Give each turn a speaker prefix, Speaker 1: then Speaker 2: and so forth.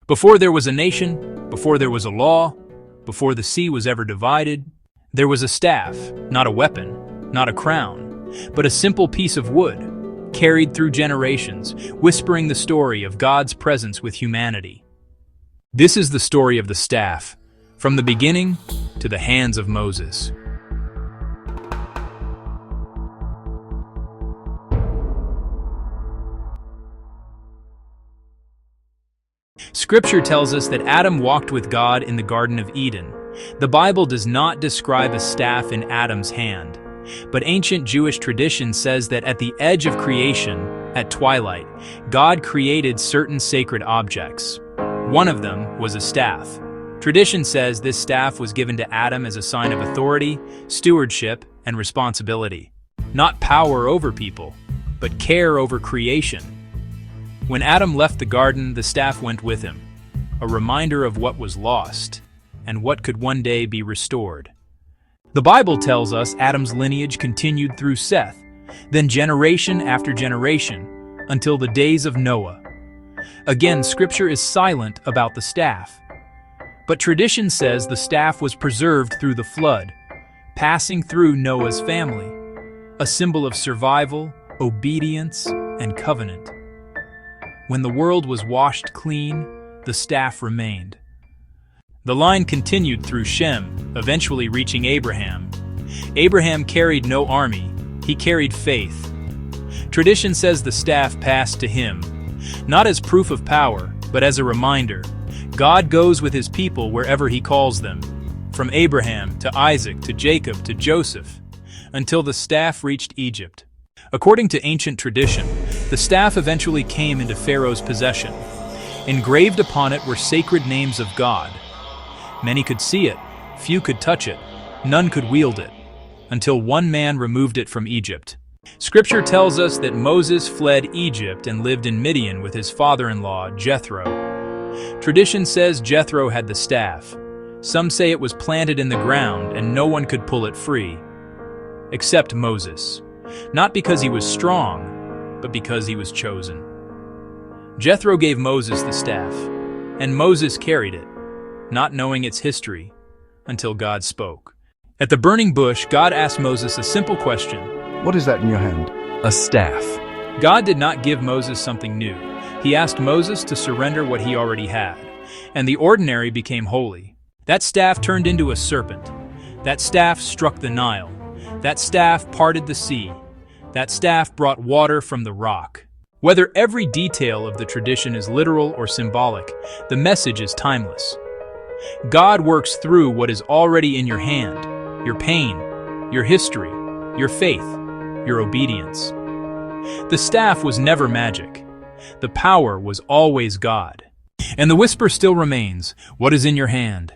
Speaker 1: Before there was a nation, before there was a law, before the sea was ever divided, there was a staff, not a weapon, not a crown, but a simple piece of wood, carried through generations, whispering the story of God's presence with humanity. This is the story of the staff, from the beginning to the hands of Moses. Scripture tells us that Adam walked with God in the Garden of Eden. The Bible does not describe a staff in Adam's hand, but ancient Jewish tradition says that at the edge of creation, at twilight, God created certain sacred objects. One of them was a staff. Tradition says this staff was given to Adam as a sign of authority, stewardship, and responsibility. Not power over people, but care over creation. When Adam left the garden, the staff went with him, a reminder of what was lost and what could one day be restored. The Bible tells us Adam's lineage continued through Seth, then generation after generation, until the days of Noah. Again, Scripture is silent about the staff. But tradition says the staff was preserved through the flood, passing through Noah's family, a symbol of survival, obedience, and covenant. When the world was washed clean, the staff remained. The line continued through Shem, eventually reaching Abraham. Abraham carried no army, he carried faith. Tradition says the staff passed to him, not as proof of power, but as a reminder. God goes with his people wherever he calls them, from Abraham to Isaac to Jacob to Joseph, until the staff reached Egypt. According to ancient tradition, the staff eventually came into Pharaoh's possession. Engraved upon it were sacred names of God. Many could see it, few could touch it, none could wield it, until one man removed it from Egypt. Scripture tells us that Moses fled Egypt and lived in Midian with his father-in-law, Jethro. Tradition says Jethro had the staff. Some say it was planted in the ground and no one could pull it free, except Moses. Not because he was strong, but because he was chosen. Jethro gave Moses the staff, and Moses carried it, not knowing its history, until God spoke. At the burning bush, God asked Moses a simple question.
Speaker 2: What is that in your hand?
Speaker 3: A staff.
Speaker 1: God did not give Moses something new. He asked Moses to surrender what he already had, and the ordinary became holy. That staff turned into a serpent. That staff struck the Nile. That staff parted the sea. That staff brought water from the rock. Whether every detail of the tradition is literal or symbolic, the message is timeless. God works through what is already in your hand, your pain, your history, your faith, your obedience. The staff was never magic. The power was always God. And the whisper still remains, what is in your hand?